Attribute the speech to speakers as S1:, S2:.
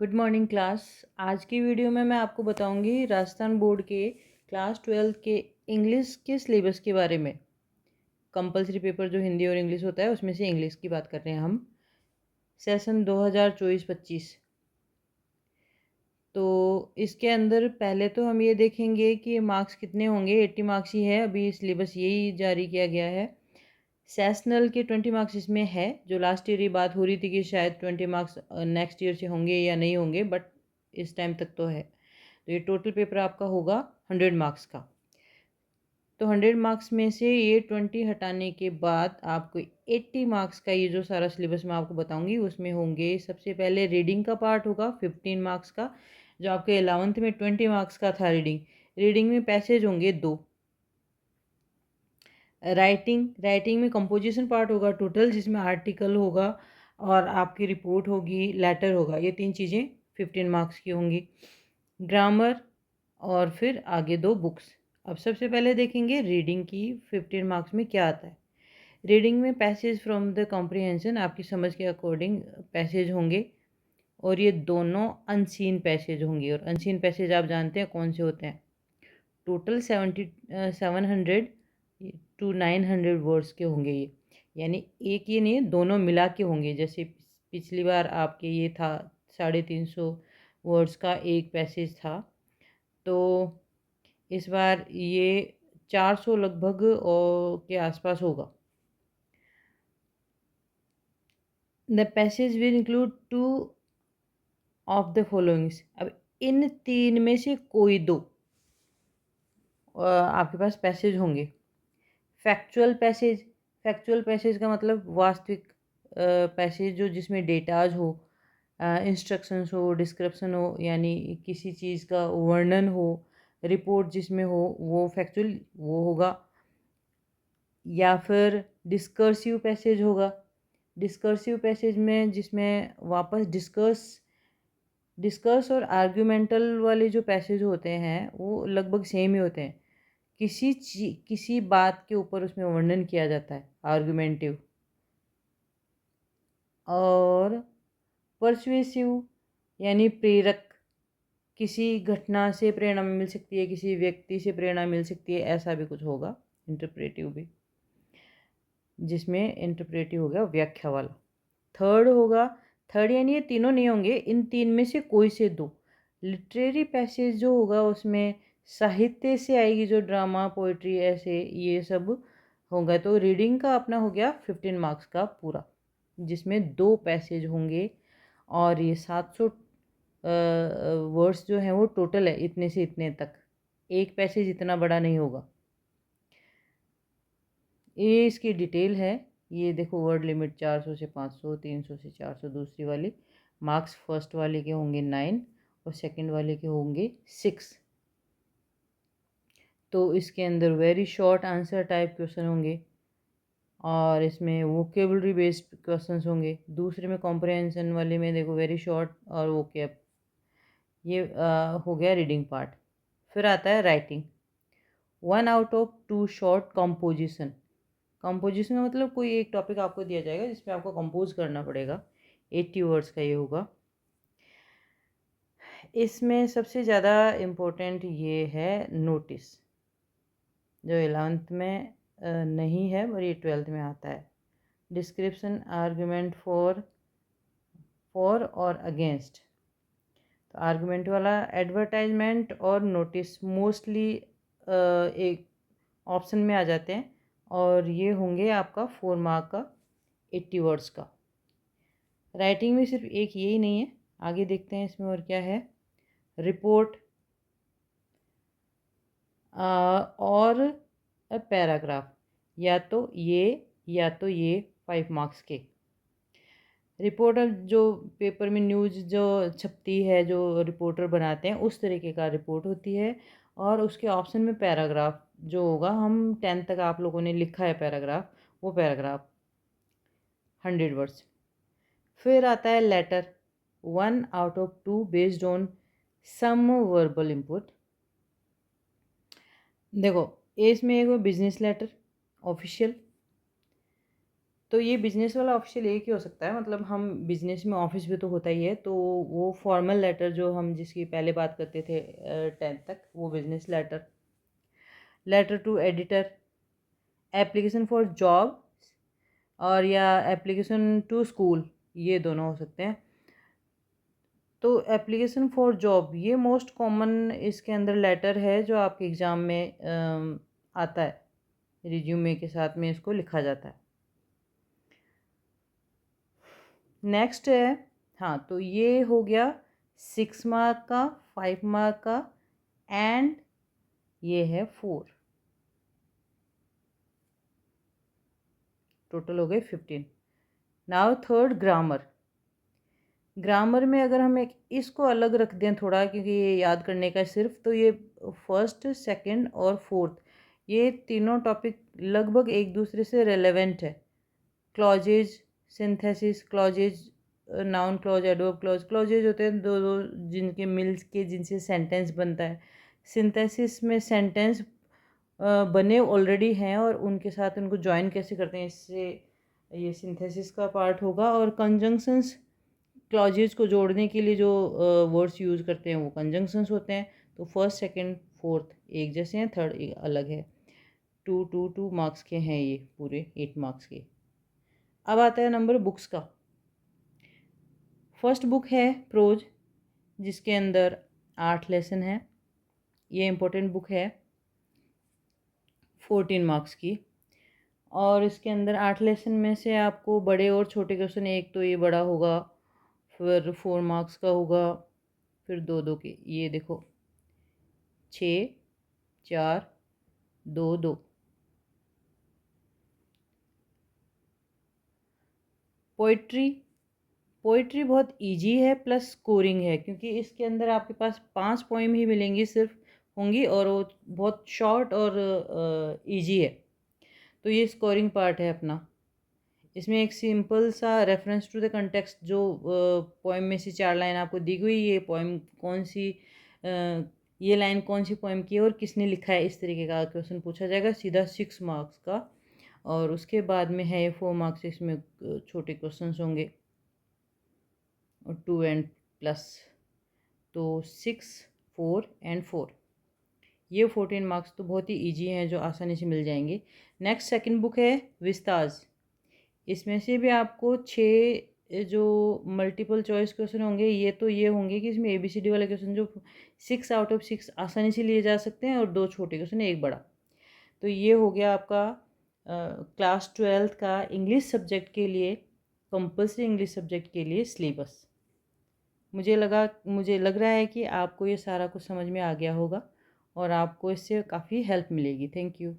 S1: Good morning class. आज की video में मैं आपको बताऊंगी राजस्थान बोर्ड के क्लास 12 के इंग्लिश के सिलेबस के बारे में। कंपलसरी पेपर जो हिंदी और इंग्लिश होता है उसमें से इंग्लिश की बात कर रहे हैं हम। सेशन 2024-25। तो इसके अंदर पहले तो हम ये देखेंगे कि मार्क्स कितने होंगे। 80 मार्क्स ही है, अभी सिलेबस यही जारी किया गया है। सेशनल के 20 मार्क्स इसमें है। जो लास्ट ईयर ये बात हो रही थी कि शायद 20 मार्क्स नेक्स्ट ईयर से होंगे या नहीं होंगे, बट इस टाइम तक तो है। तो ये टोटल पेपर आपका होगा 100 मार्क्स का। तो 100 मार्क्स में से ये 20 हटाने के बाद आपको 80 मार्क्स का ये जो सारा सिलेबस मैं आपको बताऊंगी उसमें होंगे। सबसे पहले रीडिंग का पार्ट होगा 15 मार्क्स का, जो आपके 11th में 20 मार्क्स का था। रीडिंग में पैसेज होंगे 2। राइटिंग में कंपोजिशन पार्ट होगा टोटल, जिसमें आर्टिकल होगा और आपकी रिपोर्ट होगी, लेटर होगा। ये 3 चीज़ें 15 मार्क्स की होंगी। ग्रामर और फिर आगे 2 बुक्स। अब सबसे पहले देखेंगे रीडिंग की 15 मार्क्स में क्या आता है। रीडिंग में पैसेज फ्रॉम द कॉम्प्रिहेंशन, आपकी समझ के अकॉर्डिंग पैसेज होंगे, और ये दोनों अनसीन पैसेज होंगे। और अनसीन पैसेज आप जानते हैं कौन से होते हैं। टोटल 700 टू 900 वर्ड्स के होंगे ये, यानी एक ये नहीं, दोनों मिला के होंगे। जैसे पिछली बार आपके ये था 350 वर्ड्स का एक पैसेज था, तो इस बार ये 400 लगभग और के आसपास होगा। The passage will include 2 of the followings. अब इन 3 में से कोई 2 आपके पास पैसेज होंगे। फैक्चुअल पैसेज का मतलब वास्तविक पैसेज, जो जिसमें डेटाज हो, इंस्ट्रक्शंस हो, डिस्क्रिप्शन हो, यानी किसी चीज़ का वर्णन हो, रिपोर्ट जिसमें हो, वो फैक्चुअल वो होगा। या फिर डिस्कर्सिव पैसेज होगा। डिस्कर्सिव पैसेज में जिसमें वापस डिस्कर्स और आर्ग्यूमेंटल वाले जो पैसेज होते हैं वो लगभग सेम ही होते हैं। किसी बात के ऊपर उसमें वर्णन किया जाता है, आर्गुमेंटिव। और परसुएसिव यानी प्रेरक, किसी घटना से प्रेरणा मिल सकती है, किसी व्यक्ति से प्रेरणा मिल सकती है, ऐसा भी कुछ होगा। इंटरप्रेटिव भी, जिसमें इंटरप्रेटिव हो गया व्याख्या वाला। थर्ड यानी ये तीनों नहीं होंगे, इन 3 में से कोई से 2। लिटरेरी पैसेज जो होगा उसमें साहित्य से आएगी, जो ड्रामा, पोइट्री, ऐसे ये सब होगा। तो रीडिंग का अपना हो गया 15 मार्क्स का पूरा, जिसमें 2 पैसेज होंगे। और ये 700 वर्ड्स जो हैं वो टोटल है, इतने से इतने तक। एक पैसेज इतना बड़ा नहीं होगा। ये इसकी डिटेल है। ये देखो, वर्ड लिमिट 400 से 500, 300 से 400 दूसरी वाली। मार्क्स फर्स्ट वाले के होंगे 9 और सेकंड वाले के होंगे 6। तो इसके अंदर very short answer type question होंगे, और इसमें वोकेबलरी बेस्ड क्वेश्चंस होंगे। दूसरे में कॉम्प्रहेंशन वाले में देखो वेरी शॉर्ट और वोकेब। ये हो गया रीडिंग पार्ट। फिर आता है writing. 1 out of 2 short composition. Composition का मतलब कोई एक टॉपिक आपको दिया जाएगा जिसमें आपको कंपोज करना पड़ेगा। 80 वर्ड्स का ये होगा। इसमें सबसे ज़्यादा इम्पोर्टेंट ये है नोटिस, जो 11th में नहीं है और ये 12th में आता है। डिस्क्रिप्शन, आर्गुमेंट फॉर और अगेंस्ट। तो आर्गुमेंट वाला एडवर्टाइजमेंट और नोटिस मोस्टली एक ऑप्शन में आ जाते हैं, और ये होंगे आपका 4 मार्क का 80 वर्ड्स का। राइटिंग में सिर्फ एक यही नहीं है, आगे देखते हैं इसमें और क्या है। रिपोर्ट और पैराग्राफ, या तो ये 5 मार्क्स के। रिपोर्टर जो पेपर में न्यूज़ जो छपती है, जो रिपोर्टर बनाते हैं, उस तरीके का रिपोर्ट होती है। और उसके ऑप्शन में पैराग्राफ जो होगा, हम 10th तक आप लोगों ने लिखा है पैराग्राफ, वो पैराग्राफ 100 वर्ड्स। फिर आता है letter. 1 out of 2 based on some verbal input. देखो, इसमें एक बिजनेस लेटर ऑफिशियल, तो ये बिज़नेस वाला ऑफ़िशियल एक ही हो सकता है, मतलब हम बिज़नेस में ऑफ़िस भी तो होता ही है, तो वो फॉर्मल लेटर जो हम जिसकी पहले बात करते थे 10th तक, वो business letter. Letter to editor, application for job और या एप्लीकेशन टू स्कूल, ये दोनों हो सकते हैं। तो एप्लीकेशन फॉर जॉब ये मोस्ट कॉमन इसके अंदर लेटर है जो आपके एग्ज़ाम में आता है, रिज्यूमे के साथ में इसको लिखा जाता है। नेक्स्ट है, हाँ, तो ये हो गया 6 मार्क का, 5 मार्क का एंड ये है 4, टोटल हो गए 15। Now third grammar. ग्रामर में अगर हम एक इसको अलग रख दें थोड़ा, क्योंकि ये याद करने का सिर्फ, तो ये फर्स्ट, सेकंड और फोर्थ, ये तीनों टॉपिक लगभग एक दूसरे से रेलेवेंट है। Clauses, synthesis, clauses, noun clause, adverb clause. Clauses होते हैं दो दो जिनके मिल के जिनसे सेंटेंस बनता है। सिंथेसिस में सेंटेंस बने ऑलरेडी हैं और उनके साथ उनको जॉइन कैसे करते हैं, इससे ये सिंथेसिस का पार्ट होगा। और कंजंक्शंस, क्लॉजेज को जोड़ने के लिए जो वर्ड्स यूज़ करते हैं वो कंजंक्शंस होते हैं। तो फर्स्ट, सेकंड, फोर्थ एक जैसे हैं, थर्ड एक अलग है। 2 मार्क्स के हैं ये पूरे 8 मार्क्स के। अब आता है नंबर बुक्स का। फर्स्ट बुक है प्रोज, जिसके अंदर 8 लेसन हैं। ये इम्पोर्टेंट बुक है 14 मार्क्स की। और इसके अंदर 8 लेसन में से आपको बड़े और छोटे क्वेश्चन, एक तो ये बड़ा होगा, फिर 4 मार्क्स का होगा, फिर दो दो के, ये देखो 6, 4, 2, 2। पोइट्री, पोइट्री बहुत इजी है प्लस स्कोरिंग है, क्योंकि इसके अंदर आपके पास 5 पोइम ही मिलेंगी सिर्फ, होंगी, और वो बहुत शॉर्ट और इजी है। तो ये स्कोरिंग पार्ट है अपना। इसमें एक सिंपल सा रेफरेंस टू द कंटेक्स्ट, जो पोइम में से 4 लाइन आपको दी हुई, ये पोइम कौन सी, ये लाइन कौन सी पोइम की है और किसने लिखा है, इस तरीके का क्वेश्चन पूछा जाएगा सीधा 6 मार्क्स का। और उसके बाद में है 4 मार्क्स, इसमें छोटे क्वेश्चन होंगे और 2 एंड प्लस, तो 6, 4 एंड 4, ये 14 मार्क्स तो बहुत ही इजी हैं जो आसानी से मिल जाएंगे। नेक्स्ट सेकंड बुक है विस्ताज। इसमें से भी आपको 6 जो मल्टीपल चॉइस क्वेश्चन होंगे, ये तो ये होंगे कि इसमें ABCD वाले क्वेश्चन जो 6 आउट ऑफ 6 आसानी से लिए जा सकते हैं, और 2 छोटे क्वेश्चन एक बड़ा। तो ये हो गया आपका क्लास 12th का इंग्लिश सब्जेक्ट के लिए, कंपल्सरी इंग्लिश सब्जेक्ट के लिए सिलेबस। मुझे लग रहा है कि आपको ये सारा कुछ समझ में आ गया होगा और आपको इससे काफ़ी हेल्प मिलेगी। Thank you.